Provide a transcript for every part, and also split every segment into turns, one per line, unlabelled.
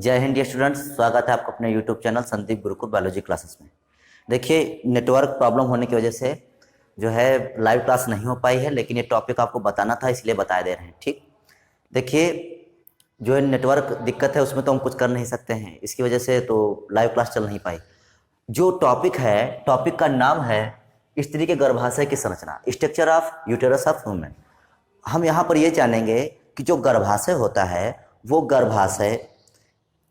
जय Hind dear students, स्वागत है आपको अपने YouTube channel Sandeep Gurukul biology classes में। देखिए, नेटवर्क प्रॉब्लम होने की वजह से जो है लाइव क्लास नहीं हो पाई है, लेकिन ये टॉपिक आपको बताना था इसलिए बता दे रहे हैं। ठीक, देखिए जो है नेटवर्क दिक्कत है उसमें तो हम कुछ कर नहीं सकते हैं, इसकी वजह से तो लाइव क्लास चल नहीं पाई। जो टॉपिक है, टॉपिक का नाम है स्त्री के गर्भाशय की संरचना, structure of uterus of women. हम यहाँ पर ये जानेंगे कि जो गर्भाशय होता है वो गर्भाशय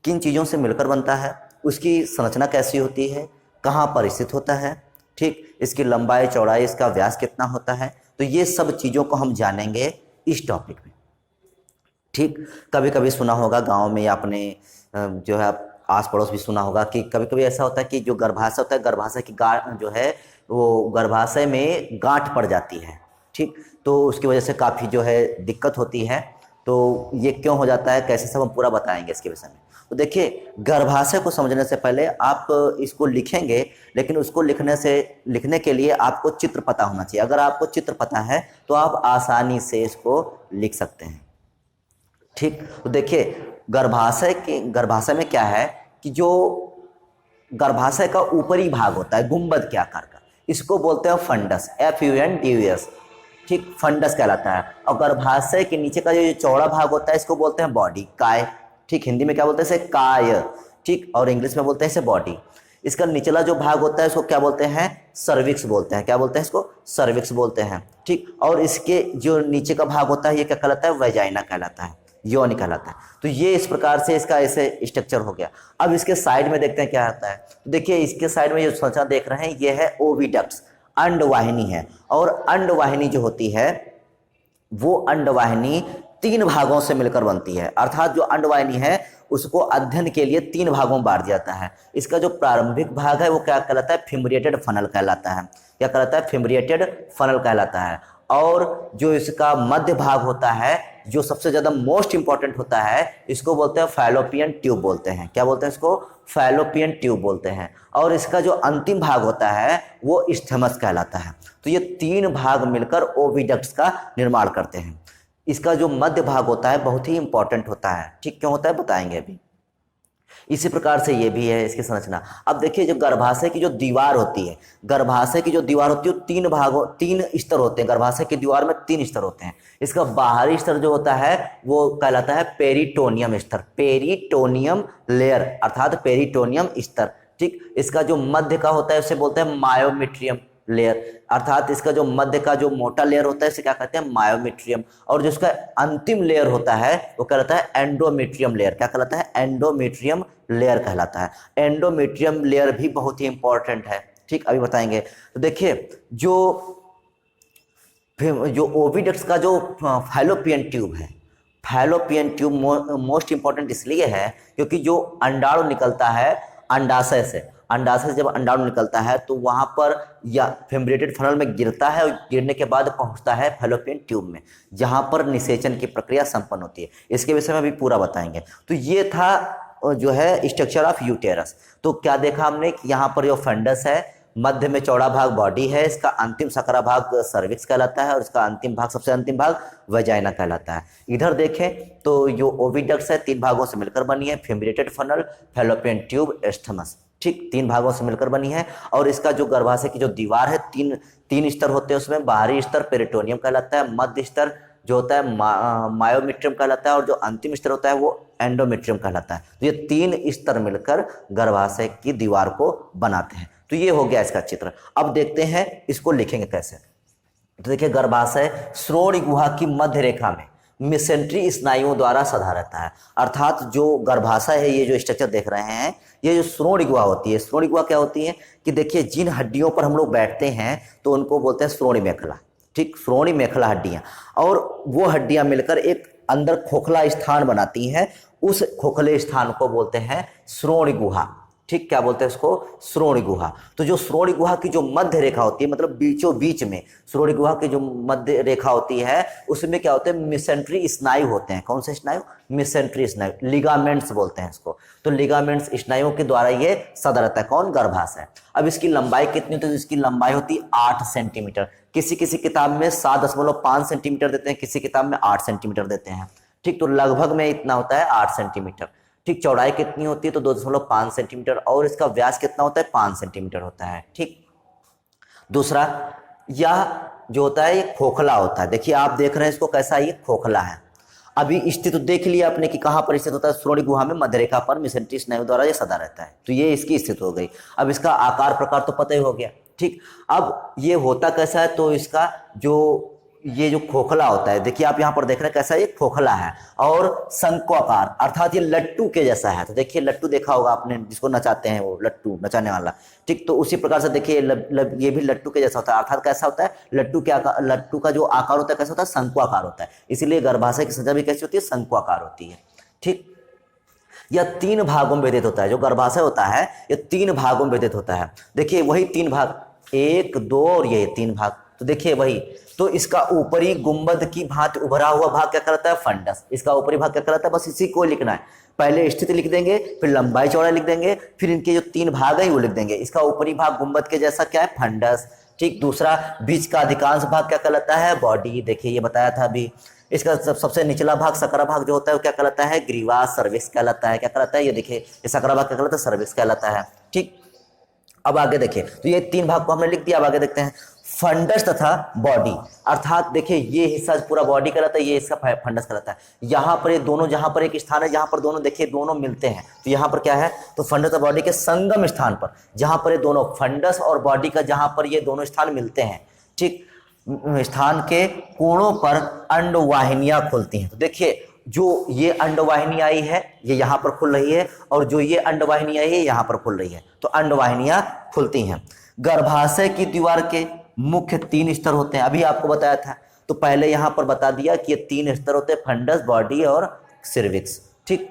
किन चीज़ों से मिलकर बनता है, उसकी संरचना कैसी होती है, कहाँ पर स्थित होता है, ठीक, इसकी लंबाई चौड़ाई, इसका व्यास कितना होता है। तो ये सब चीज़ों को हम जानेंगे इस टॉपिक में। ठीक, कभी कभी सुना होगा गांव में या अपने जो है आस पड़ोस भी सुना होगा कि कभी कभी ऐसा होता है कि जो गर्भाशय होता है, गर्भाशय की गांठ जो है वो गर्भाशय में गांठ पड़ जाती है। ठीक, तो उसकी वजह से काफ़ी जो है दिक्कत होती है। तो ये क्यों हो जाता है, कैसे, सब हम पूरा बताएंगे इसके विषय में। तो देखिए, गर्भाशय को समझने से पहले आप इसको लिखेंगे, लेकिन उसको लिखने के लिए आपको चित्र पता होना चाहिए। अगर आपको चित्र पता है तो आप आसानी से इसको लिख सकते हैं। ठीक, तो देखिए गर्भाशय में क्या है कि जो गर्भाशय का ऊपरी भाग होता है गुंबद के आकार का, इसको बोलते हैं फंडस, FUNDUS। ठीक, फंडस कहलाता है। और गर्भाशय के नीचे का जो चौड़ा भाग होता है इसको बोलते हैं बॉडी, काय। ठीक, हिंदी में क्या बोलते हैं इसे, काय। ठीक, और इंग्लिश में बोलते हैं इसे बॉडी। इसका निचला जो भाग होता है इसको क्या बोलते हैं, सर्विक्स बोलते हैं। क्या बोलते हैं इसको, सर्विक्स बोलते हैं। ठीक, और इसके जो नीचे का भाग होता है ये क्या कहलाता है, वेजाइना कहलाता है, योनि कहलाता है। तो ये इस प्रकार से इसका ऐसे स्ट्रक्चर हो गया। अब इसके साइड में देखते हैं क्या आता है। तो देखिए, इसके साइड में जो संरचना देख रहे हैं ये है ओविडक्ट्स, अंडवाहिनी है। और अंडवाहिनी जो होती है वो अंडवाहिनी 3 भागों से मिलकर बनती है। अर्थात जो अंडवाहिनी है उसको अध्ययन के लिए 3 भागों में बांट दिया जाता है। इसका जो प्रारंभिक भाग है वो क्या कहलाता है, फिम्ब्रिएटेड फनल कहलाता है। क्या कहलाता है, फिम्ब्रिएटेड फनल कहलाता है। और जो इसका मध्य भाग होता है, जो सबसे ज्यादा मोस्ट इंपॉर्टेंट होता है, इसको बोलते हैं फैलोपियन ट्यूब बोलते हैं। क्या बोलते हैं इसको, फैलोपियन ट्यूब बोलते हैं। और इसका जो अंतिम भाग होता है वो स्टेमस कहलाता है। तो ये 3 भाग मिलकर ओविडक्ट्स का निर्माण करते हैं। इसका जो मध्य भाग होता है बहुत ही इंपॉर्टेंट होता है। ठीक, क्यों होता है बताएंगे अभी। इसी प्रकार से ये भी है इसकी संरचना। अब देखिए, जो गर्भाशय की जो दीवार होती है, गर्भाशय की जो दीवार होती है वो 3 स्तर होते हैं। गर्भाशय की दीवार में 3 स्तर होते हैं। इसका बाहरी स्तर जो होता है वो कहलाता है पेरिटोनियम स्तर, पेरिटोनियम लेयर अर्थात पेरिटोनियम स्तर। ठीक, इसका जो मध्य का होता है उसे बोलते हैं मायोमेट्रियम लेयर, अर्थात इसका जो मध्य का जो मोटा लेयर होता है इसे क्या कहते हैं, मायोमेट्रियम। और जो इसका अंतिम लेयर होता है वो कहलाता है एंडोमेट्रियम लेयर। क्या कहलाता है, एंडोमेट्रियम लेयर कहलाता है। एंडोमेट्रियम लेयर भी बहुत ही इंपॉर्टेंट है। ठीक, अभी बताएंगे। तो देखिए, जो ओविडक्ट्स का जो फैलोपियन ट्यूब है, फैलोपियन ट्यूब मोस्ट इंपॉर्टेंट इसलिए है क्योंकि जो अंडाणु निकलता है अंडाशय से, अंडाशय से जब अंडाणु निकलता है तो वहां पर या फिम्ब्रिएटेड फनल में गिरता है और गिरने के बाद पहुंचता है फैलोपियन ट्यूब में, जहां पर निषेचन की प्रक्रिया संपन्न होती है। इसके विषय में अभी पूरा बताएंगे। तो ये था जो है स्ट्रक्चर ऑफ यूटेरस। तो क्या देखा हमने कि यहाँ पर जो फंडस है, मध्य में चौड़ा भाग बॉडी है, इसका अंतिम सकरा भाग सर्विक्स कहलाता है और इसका अंतिम भाग, सबसे अंतिम भाग वेजाइना कहलाता है। इधर देखें तो जो ओविडक्ट्स है 3 भागों से मिलकर बनी है, फिम्ब्रिएटेड फनल, फैलोपियन ट्यूब, स्टेमस। ठीक, 3 भागों से मिलकर बनी है। और इसका जो गर्भाशय की जो दीवार है, तीन स्तर होते हैं उसमें। बाहरी स्तर पेरिटोनियम कहलाता है, मध्य स्तर जो होता है मायोमेट्रियम कहलाता है, और जो अंतिम स्तर होता है वो एंडोमेट्रियम कहलाता है। तो ये 3 स्तर मिलकर गर्भाशय की दीवार को बनाते हैं। तो ये हो गया इसका चित्र। अब देखते हैं इसको लिखेंगे कैसे। तो देखिए, गर्भाशय श्रोणि गुहा की मध्य रेखा में मेसेंट्री स्नायुओं द्वारा सधा रहता है। अर्थात जो गर्भाशय है, ये जो स्ट्रक्चर देख रहे हैं, ये जो श्रोणि गुहा होती है, श्रोणि गुहा क्या होती है कि देखिए, जिन हड्डियों पर हम लोग बैठते हैं तो उनको बोलते हैं श्रोणि मेखला। ठीक, श्रोणि मेखला हड्डियां, और वो हड्डियां मिलकर एक अंदर खोखला स्थान बनाती हैं। उस खोखले स्थान को बोलते हैं श्रोणि गुहा। ठीक, क्या बोलते हैं इसको, श्रोणि गुहा। तो जो श्रोणि गुहा की जो मध्य रेखा होती है, मतलब बीचों बीच में श्रोणि गुहा की जो मध्य रेखा होती है उसमें क्या होते हैं, मेसेंट्री स्नायु होते हैं। कौन से स्नायु, मेसेंट्री स्नायु, लिगामेंट्स बोलते हैं इसको। तो लिगामेंट्स स्नायुओं के द्वारा ये सदा रहता है, कौन, गर्भाशय। अब इसकी लंबाई कितनी होती है, तो इसकी लंबाई होती है 8 सेंटीमीटर। किसी किसी किताब में 7.5 सेंटीमीटर देते हैं, किसी किताब में 8 सेंटीमीटर देते हैं। ठीक, तो लगभग में इतना होता है 8 सेंटीमीटर। ठीक, ठीक, चौड़ाई कितनी होती है तो 2.5 सेंटीमीटर, और इसका व्यास कितना होता है 5 सेंटीमीटर होता है। ठीक, दूसरा यह जो होता है ये खोखला होता है। देखिए आप देख रहे हैं इसको कैसा है, ये खोखला है। अभी स्थित तो देख लिया आपने कि कहाँ पर स्थित होता है, श्रोणि गुहा में मध्य रेखा पर मेसेंटरी स्नायु द्वारा ये सदा रहता है। तो ये इसकी स्थिति हो गई। अब इसका आकार प्रकार तो पता ही हो गया। ठीक, अब ये होता कैसा है, तो इसका ये जो खोखला होता है, देखिए आप यहाँ पर देख रहे हैं कैसा ये खोखला है और शंक्वाकार, अर्थात ये लट्टू के जैसा है। तो देखिए लट्टू देखा होगा आपने, जिसको नचाते हैं वो लट्टू, नचाने वाला। ठीक, तो उसी प्रकार से देखिए ये भी लट्टू के जैसा होता है, अर्थात कैसा होता है, लट्टू का जो आकार होता है कैसा होता है, शंक्वाकार होता है। इसीलिए गर्भाशय की सजा भी कैसी होती है, शंक्वाकार होती है। ठीक, यह 3 भागों में विभाजित होता है। जो गर्भाशय होता है ये 3 भागों में विभाजित होता है। देखिए वही 3 भाग, 1, 2 और ये 3 भाग। तो देखिए वही, तो इसका ऊपरी गुंबद की भांति उभरा हुआ भाग क्या कहलाता है, फंडस। इसका ऊपरी भाग क्या कहलाता है, बस इसी को लिखना है। पहले स्थिति लिख देंगे, फिर लंबाई चौड़ाई लिख देंगे, फिर इनके जो 3 भाग है वो लिख देंगे। इसका ऊपरी भाग गुंबद के जैसा क्या है, फंडस। ठीक, दूसरा बीच का अधिकांश भाग क्या कहलाता है, बॉडी। देखिए ये बताया था अभी। इसका सबसे निचला भाग सकरा भाग जो होता है वो क्या कहलाता है, ग्रीवा, सर्विक्स कहलाता है। क्या कहलाता है, ये देखिए ये सकरा भाग क्या कहलाता है, सर्विक्स कहलाता है। ठीक, अब आगे देखिए, तो ये 3 भाग को हमने लिख दिया। अब आगे देखते हैं फंडस तथा बॉडी, अर्थात देखिए ये हिस्सा पूरा बॉडी कहलाता है, ये इसका फंडस कहलाता है। यहाँ पर ये दोनों, जहाँ पर एक स्थान है जहाँ पर दोनों देखिए दोनों मिलते हैं, तो यहाँ पर क्या है, तो फंडस और बॉडी के संगम स्थान पर, जहाँ पर ये दोनों फंडस और बॉडी का जहाँ पर ये दोनों स्थान मिलते हैं, ठीक, स्थान के कोणों पर अंडवाहिनियां खुलती हैं। तो देखिए जो ये अंडवाहिनी आई है ये यहाँ पर खुल रही है, और जो ये अंडवाहिनी आई है यहाँ पर खुल रही है, तो अंडवाहिनियां खुलती हैं। गर्भाशय की दीवार के मुख्य 3 स्तर होते हैं, अभी आपको बताया था। तो पहले यहाँ पर बता दिया कि ये 3 स्तर होते हैं, फंडस, बॉडी और सिर्विक्स। ठीक,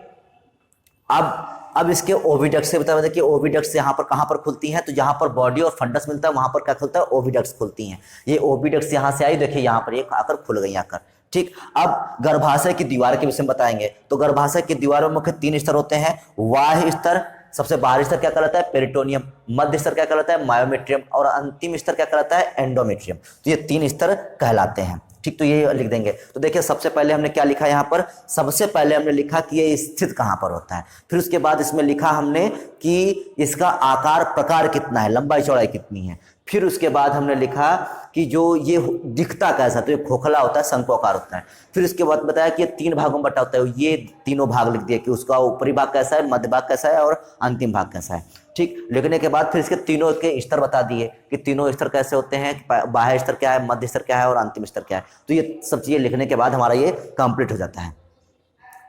अब इसके ओविडक्ट्स से बताया कि ओविडक्ट्स यहाँ पर कहाँ पर खुलती हैं, तो जहाँ पर बॉडी और फंडस मिलता है वहां पर क्या खुलता है, ओविडक्ट्स खुलती हैं। ये ओविडक्ट्स यहाँ से आई, देखिए यहाँ पर एक आकर खुल गई आकर। ठीक, अब गर्भाशय की दीवार के विषय में बताएंगे। तो गर्भाशय की दीवार में मुख्य 3 स्तर होते हैं। बाह्य स्तर, सबसे बाहरी स्तर क्या कहलाता है, पेरिटोनियम। मध्य स्तर क्या कहलाता है, मायोमेट्रियम। और अंतिम स्तर क्या कहलाता है, एंडोमेट्रियम। तो ये 3 स्तर कहलाते हैं। ठीक, तो ये लिख देंगे। तो देखिए सबसे पहले हमने क्या लिखा यहाँ पर, सबसे पहले हमने लिखा कि ये स्थित कहाँ पर होता है। फिर उसके बाद इसमें लिखा हमने कि इसका आकार प्रकार कितना है, लंबाई चौड़ाई कितनी है। फिर उसके बाद हमने लिखा कि जो ये दिखता कैसा, तो ये खोखला होता है, शंक्वाकार होता है। फिर उसके बाद बताया कि ये 3 भागों में बटा होता है। ये तीनों भाग लिख दिए कि उसका ऊपरी भाग कैसा है, मध्य भाग कैसा है और अंतिम भाग कैसा है। ठीक, लिखने के बाद फिर इसके तीनों के स्तर बता दिए कि तीनों स्तर कैसे होते हैं, बाह्य स्तर क्या है, मध्य स्तर क्या है और अंतिम स्तर क्या है। तो ये सब चीजें लिखने के बाद हमारा ये कंप्लीट हो जाता है।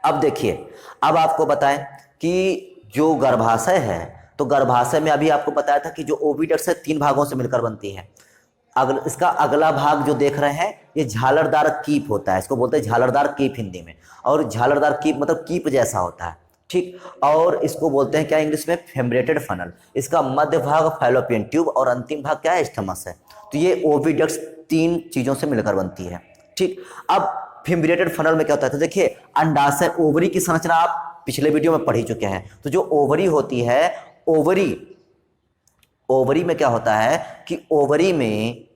अब देखिए, अब आपको बताएं कि जो गर्भाशय है, तो गर्भाशय में अभी आपको बताया था कि जो ओविडक्ट्स है 3 भागों से मिलकर बनती है। इसका अगला भाग जो देख रहे हैं ये झालरदार कीप होता है, इसको बोलते हैं झालरदार कीप हिंदी में। और झालरदार कीप मतलब कीप जैसा होता है। ठीक, और इसको बोलते हैं क्या इंग्लिश में, फेम्ब्रेटेड फनल। इसका मध्य भाग फैलोपियन ट्यूब और अंतिम भाग क्या है, स्टमस है। तो ये ओविडक्ट्स 3 चीजों से मिलकर बनती है। ठीक, अब फेम्ब्रेटेड फनल में क्या होता है, तो देखिए अंडाशय, ओवरी की संरचना आप पिछले वीडियो में पढ़ ही चुके हैं। तो जो ओवरी होती है, ओवरी में क्या होता है कि ओवरी में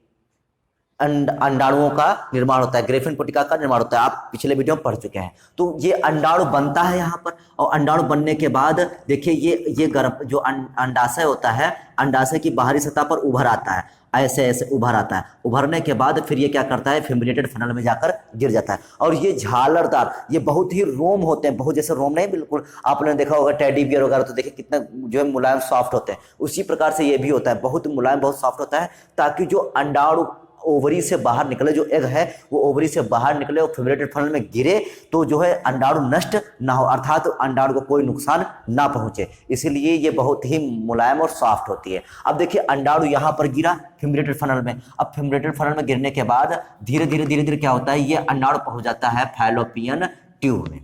अंडाणुओं का निर्माण होता है, ग्रेफिन पुटिका का निर्माण होता है, आप पिछले वीडियो में पढ़ चुके हैं। तो ये अंडाणु बनता है यहाँ पर, और अंडाणु बनने के बाद देखिए ये जो अंडाशय होता है, अंडाशय की बाहरी सतह पर उभर आता है, ऐसे ऐसे उभर आता है। उभरने के बाद फिर ये क्या करता है, फेम्ब्रेटेड फनल में जाकर गिर जाता है। और ये झालरदार, ये बहुत ही रोम होते हैं, बहुत जैसे रोम नहीं, बिल्कुल आपने देखा होगा टेडी बियर वगैरह, तो देखिए कितना जो है मुलायम सॉफ्ट होते हैं, उसी प्रकार से ये भी होता है, बहुत मुलायम, बहुत सॉफ्ट होता है, ताकि जो अंडाणु ओवरी से बाहर निकले, जो एग है वो ओवरी से बाहर निकले और फेम्ब्रेटेड फनल में गिरे, तो जो है अंडाणु नष्ट ना हो, अर्थात अंडाणु को कोई नुकसान ना पहुंचे। इसीलिए ये बहुत ही मुलायम और सॉफ्ट होती है। अब देखिए अंडाणु यहाँ पर गिरा फेम्ब्रेटेड फनल में। अब फेम्ब्रेटेड फनल में गिरने के बाद धीरे धीरे क्या होता है, ये अंडाणु पहुंच जाता है फैलोपियन ट्यूब में।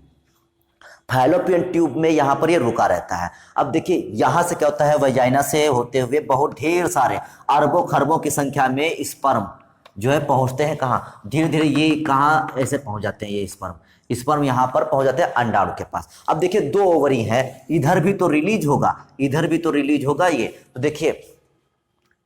फैलोपियन ट्यूब में यहाँ पर ये रुका रहता है। अब देखिए यहाँ से क्या होता है, वजाइना से होते हुए बहुत ढेर सारे अरबों खरबों की संख्या में स्पर्म जो है पहुंचते हैं कहाँ, धीरे धीरे ये कहाँ ऐसे पहुंच जाते हैं, ये स्पर्म यहाँ पर पहुंच जाते हैं अंडाणु के पास। अब देखिए 2 ओवरी है, इधर भी तो रिलीज होगा, इधर भी तो रिलीज होगा। ये तो देखिए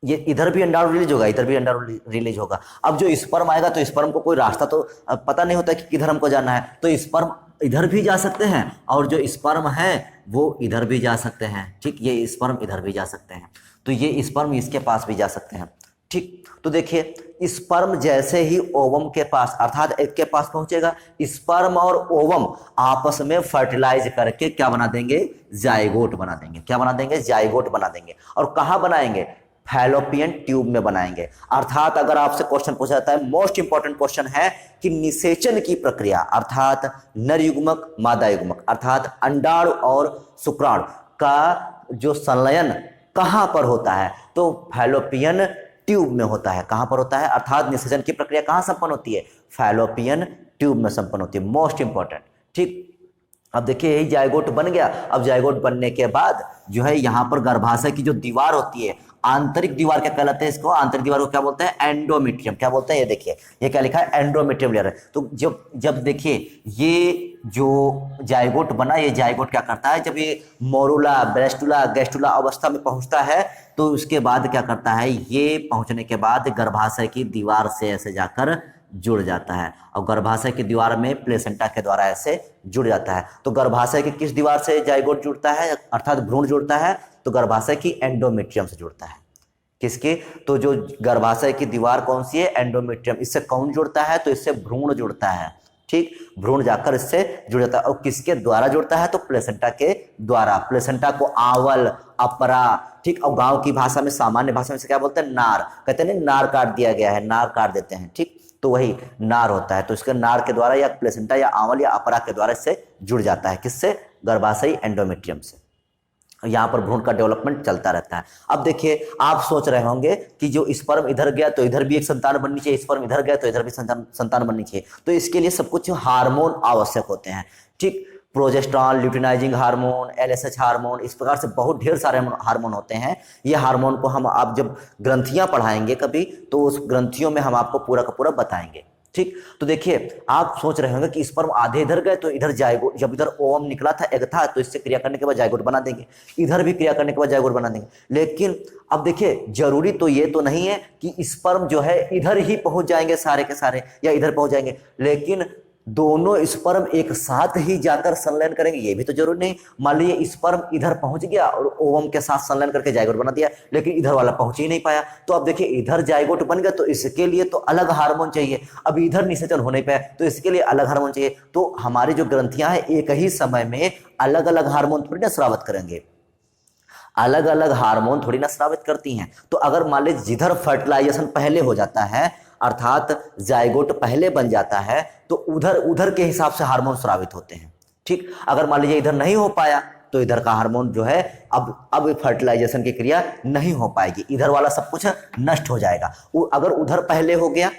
ये इधर भी अंडाणु रिलीज होगा, इधर भी अंडाणु रिलीज होगा। अब जो स्पर्म आएगा तो स्पर्म को कोई रास्ता तो पता नहीं होता कि किधर हमको जाना है, तो स्पर्म इधर भी जा सकते हैं और जो स्पर्म है वो इधर भी जा सकते हैं। ठीक, ये स्पर्म इधर भी जा सकते हैं, तो ये स्पर्म इसके पास भी जा सकते हैं। ठीक, तो देखिए स्पर्म जैसे ही ओवम के पास अर्थात एग के पास पहुंचेगा, स्पर्म और ओवम आपस में फर्टिलाइज करके क्या बना देंगे, जाइगोट बना देंगे। क्या बना देंगे, जाइगोट बना देंगे। और कहां बनाएंगे, फैलोपियन ट्यूब में बनाएंगे। अर्थात अगर आपसे क्वेश्चन पूछा जाता है, मोस्ट इंपॉर्टेंट क्वेश्चन है कि निषेचन की प्रक्रिया अर्थात नर युग्मक मादा युग्मक अर्थात अंडाणु और शुक्राणु का जो संलयन कहां पर होता है, तो फैलोपियन ट्यूब में होता है। कहां पर होता है, अर्थात निषेचन की प्रक्रिया कहां संपन्न होती है, फैलोपियन ट्यूब में संपन्न होती है। Most important. ठीक, अब देखिए यही जाइगोट बन गया। अब जाइगोट बनने के बाद जो है यहाँ पर गर्भाशय की जो दीवार होती है, आंतरिक दीवार क्या कहलाते हैं, इसको आंतरिक दीवार को क्या बोलते हैं, एंडोमेट्रियम। क्या बोलते हैं, ये देखिए ये क्या लिखा है, एंडोमेट्रियम लेयर है। तो जब जब देखिए ये जो जाइगोट बना, ये जाइगोट क्या करता है, जब ये मोरुला ब्रेस्टुला गैस्टुला अवस्था में पहुंचता है तो उसके बाद क्या करता है, ये पहुंचने के बाद गर्भाशय की दीवार से ऐसे जाकर जुड़ जाता है और गर्भाशय की दीवार में प्लेसेंटा के द्वारा ऐसे जुड़ जाता है। तो गर्भाशय की किस दीवार से जाइगोट जुड़ता है, अर्थात भ्रूण जुड़ता है, तो गर्भाशय की एंडोमेट्रियम से जुड़ता है। किसके, तो जो गर्भाशय की दीवार कौन सी है, एंडोमेट्रियम। इससे कौन जुड़ता है, तो इससे भ्रूण जुड़ता है। ठीक, भ्रूण जाकर इससे जुड़ जाता है। और किसके द्वारा जुड़ता है, तो प्लेसेंटा के द्वारा। प्लेसेंटा को आवल, अपरा, ठीक, और गांव की भाषा में, सामान्य भाषा में से क्या बोलते हैं, नार। कहते हैं नार काट दिया गया है, नार काट देते हैं। ठीक, तो वही नार होता है। तो इसके नार के द्वारा या प्लेसेंटा या आवल या अपरा के द्वारा इससे जुड़ जाता है। किससे, गर्भाशयी एंडोमेट्रियम से। यहाँ पर भ्रूण का डेवलपमेंट चलता रहता है। अब देखिए आप सोच रहे होंगे कि जो स्पर्म इधर गया तो इधर भी एक संतान बननी चाहिए, स्पर्म इधर गया तो इधर भी संतान बननी चाहिए। तो इसके लिए सब कुछ हार्मोन आवश्यक होते हैं। ठीक, प्रोजेस्टेरॉन, ल्यूटिनाइजिंग हार्मोन, एलएसएच हार्मोन, इस प्रकार से बहुत ढेर सारे हार्मोन होते हैं। ये हार्मोन को हम आप जब ग्रंथियां पढ़ाएंगे कभी, तो उस ग्रंथियों में हम आपको पूरा का पूरा बताएंगे। ठीक, तो देखिए आप सोच रहे होंगे कि स्पर्म आधे इधर गए तो इधर जाइगोट, जब इधर ओवम निकला था, एग था, तो इससे क्रिया करने के बाद जाइगोट बना देंगे, इधर भी क्रिया करने के बाद जाइगोट बना देंगे। लेकिन अब देखिए जरूरी तो ये तो नहीं है कि स्पर्म जो है इधर ही पहुंच जाएंगे सारे के सारे या इधर पहुंच जाएंगे, लेकिन दोनों स्पर्म एक साथ ही जाकर संलयन करेंगे, ये भी तो जरूरी नहीं। मान लीजिए स्पर्म इधर पहुंच गया और ओवम के साथ संलयन करके जाइगोट बना दिया, लेकिन इधर वाला पहुंच ही नहीं पाया। तो अब देखिए इधर जाइगोट बन गया तो इसके लिए तो अलग हार्मोन चाहिए, अब इधर निषेचन हो नहीं पाया तो इसके लिए अलग हार्मोन चाहिए। तो हमारी जो ग्रंथियां हैं एक ही समय में अलग अलग हार्मोन थोड़ी ना स्रावित करेंगे, अलग अलग हार्मोन थोड़ी ना स्रावित करती हैं। तो अगर मान लीजिए जिधर फर्टिलाइजेशन पहले हो जाता है, अर्थात जाइगोट पहले बन जाता है, तो उधर उधर के हिसाब से हार्मोन स्रावित होते हैं। ठीक, अगर मान लीजिए इधर नहीं हो पाया तो इधर का हार्मोन जो है अब फर्टिलाइजेशन की क्रिया नहीं हो पाएगी, इधर वाला सब कुछ नष्ट हो जाएगा। अगर उधर पहले हो गया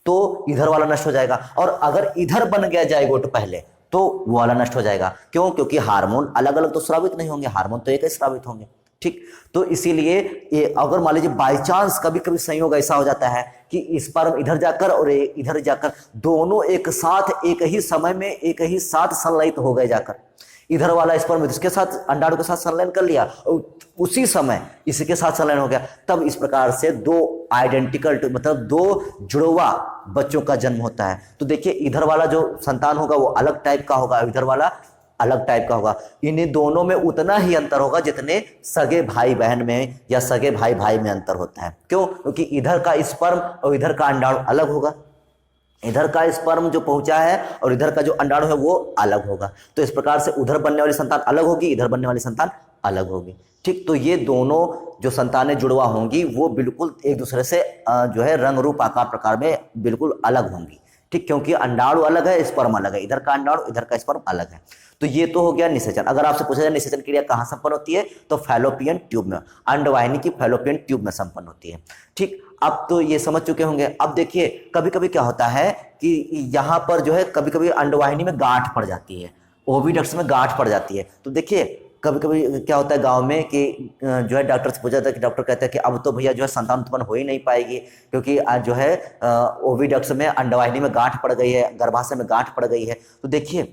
तो इधर वाला नष्ट हो जाएगा, और अगर इधर बन गया जाइगोट पहले तो वो वाला नष्ट हो जाएगा। क्यों, क्योंकि हार्मोन अलग अलग तो स्रावित नहीं होंगे, हार्मोन तो एक ही स्रावित होंगे। ठीक, तो इसीलिए ये अगर मान लीजिए बाई चांस कभी कभी संयोग ऐसा हो जाता है कि स्पर्म इधर जाकर और इधर जाकर दोनों एक साथ एक ही समय में एक ही साथ संलयित हो गए, जाकर इधर वाला स्पर्म इसके साथ अंडाणु के साथ संलयन कर लिया और उसी समय इसके साथ संलयन हो गया, तब इस प्रकार से दो आइडेंटिकल मतलब दो जुड़वा बच्चों का जन्म होता है। तो देखिए इधर वाला जो संतान होगा वो अलग टाइप का होगा, इधर वाला अलग टाइप का होगा। इन्हीं दोनों में उतना ही अंतर होगा जितने सगे भाई बहन में या सगे भाई भाई में अंतर होता है। क्यों, क्योंकि इधर का स्पर्म और इधर का अंडाणु अलग होगा, इधर का स्पर्म जो पहुंचा है और इधर का जो अंडाणु है वो अलग होगा। तो इस प्रकार से उधर बनने वाली संतान अलग होगी, इधर बनने वाली संतान अलग होगी। ठीक, तो ये दोनों जो संतानें जुड़वा होंगी वो बिल्कुल एक दूसरे से जो है रंग रूप आकार प्रकार में बिल्कुल अलग होंगी। ठीक, क्योंकि अंडाणु अलग है, स्पर्म अलग है, इधर का अंडाणु इधर का स्पर्म अलग है। तो ये तो हो गया निषेचन। अगर आपसे पूछा जाए निषेचन क्रिया कहाँ संपन्न होती है, तो फैलोपियन ट्यूब में, अंडवाहिनी की फैलोपियन ट्यूब में संपन्न होती है। ठीक, अब तो ये समझ चुके होंगे। अब देखिए कभी कभी क्या होता है कि यहाँ पर जो है कभी कभी अंडवाहिनी में गांठ पड़ जाती है, ओविडक्ट्स में गांठ पड़ जाती है। तो देखिए कभी कभी क्या होता है गांव में कि जो है डॉक्टर से पूछा था कि डॉक्टर कहता है कि अब तो भैया जो है संतान उत्पन्न हो ही नहीं पाएगी, क्योंकि जो है ओविडक्ट्स में अंडवाहिनी में गांठ पड़ गई है, गर्भाशय में गांठ पड़ गई है। तो देखिए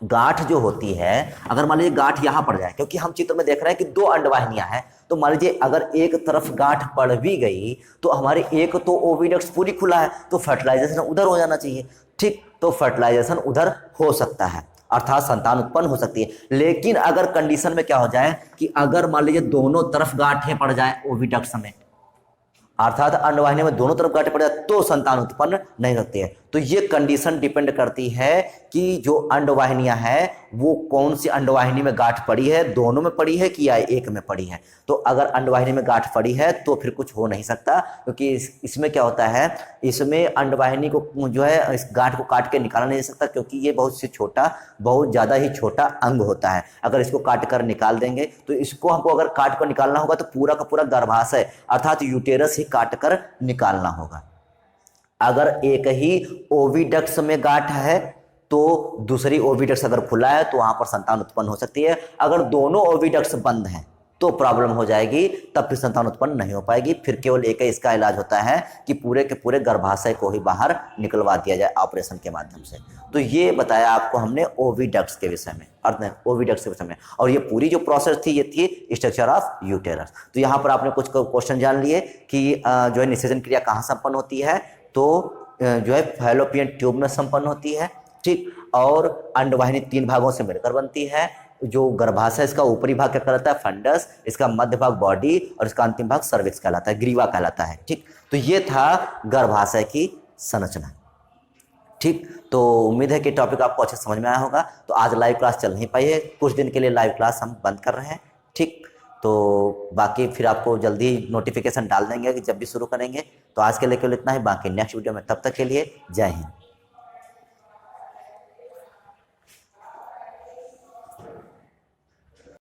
गांठ जो होती है, अगर मान लीजिए गांठ यहाँ पड़ जाए, क्योंकि हम चित्र में देख रहे हैं कि दो अंडवाहिनियां हैं, तो मान लीजिए अगर एक तरफ गांठ पड़ भी गई तो हमारे एक तो ओविडक्ट पूरी खुला है, तो फर्टिलाइजेशन उधर हो जाना चाहिए। ठीक, तो फर्टिलाइजेशन उधर हो सकता है, अर्थात संतान उत्पन्न हो सकती है। लेकिन अगर कंडीशन में क्या हो जाए कि अगर मान लीजिए दोनों तरफ गांठें पड़ जाए ओविडक्ट में, अर्थात अंडवाहिनी में दोनों तरफ गांठें पड़ जाए, तो संतान उत्पन्न नहीं होती है। तो ये कंडीशन डिपेंड करती है कि जो अंडवाहिनियां हैं वो कौन सी अंडवाहिनी में गांठ पड़ी है, दोनों में पड़ी है कि या एक में पड़ी है। तो अगर अंडवाहिनी में गांठ पड़ी है तो फिर कुछ हो नहीं सकता, क्योंकि इसमें क्या होता है, इसमें अंडवाहिनी को जो है इस गांठ को काट के निकाला नहीं जा सकता, क्योंकि ये बहुत ज़्यादा ही छोटा अंग होता है। अगर इसको काट कर निकाल देंगे तो इसको हमको अगर काट कर निकालना होगा तो पूरा का पूरा गर्भाशय अर्थात यूटेरस ही काट कर निकालना होगा। अगर एक ही ओविडक्ट में गांठ है तो दूसरी ओविडक्ट अगर खुला है तो वहां पर संतान उत्पन्न हो सकती है। अगर दोनों ओविडक्ट बंद हैं तो प्रॉब्लम हो जाएगी, तब फिर संतान उत्पन्न नहीं हो पाएगी। फिर केवल एक ही इसका इलाज होता है कि पूरे के पूरे गर्भाशय को ही बाहर निकलवा दिया जाए ऑपरेशन के माध्यम से। तो ये बताया आपको हमने ओविडक्ट्स के विषय में, ओविडक्ट्स के विषय में। और ये पूरी जो प्रोसेस थी ये थी स्ट्रक्चर ऑफ यूटेरस। तो यहाँ पर आपने कुछ क्वेश्चन जान लिए कि जो है निषेचन क्रिया कहाँ संपन्न होती है, तो जो है फैलोपियन ट्यूब में संपन्न होती है। ठीक, और अंडवाहिनी 3 भागों से मिलकर बनती है। जो गर्भाशय इसका ऊपरी भाग क्या कहलाता है, फंडस, इसका मध्य भाग बॉडी और इसका अंतिम भाग सर्विक्स कहलाता है, ग्रीवा कहलाता है। ठीक, तो ये था गर्भाशय की संरचना। ठीक, तो उम्मीद है कि टॉपिक आपको अच्छे समझ में आया होगा। तो आज लाइव क्लास चल नहीं पाई है, कुछ दिन के लिए लाइव क्लास हम बंद कर रहे हैं। ठीक, तो बाकी फिर आपको जल्दी नोटिफिकेशन डाल देंगे कि जब भी शुरू करेंगे। तो आज के लिए केवल इतना ही, बाकी नेक्स्ट वीडियो में, तब तक के लिए जय हिंद।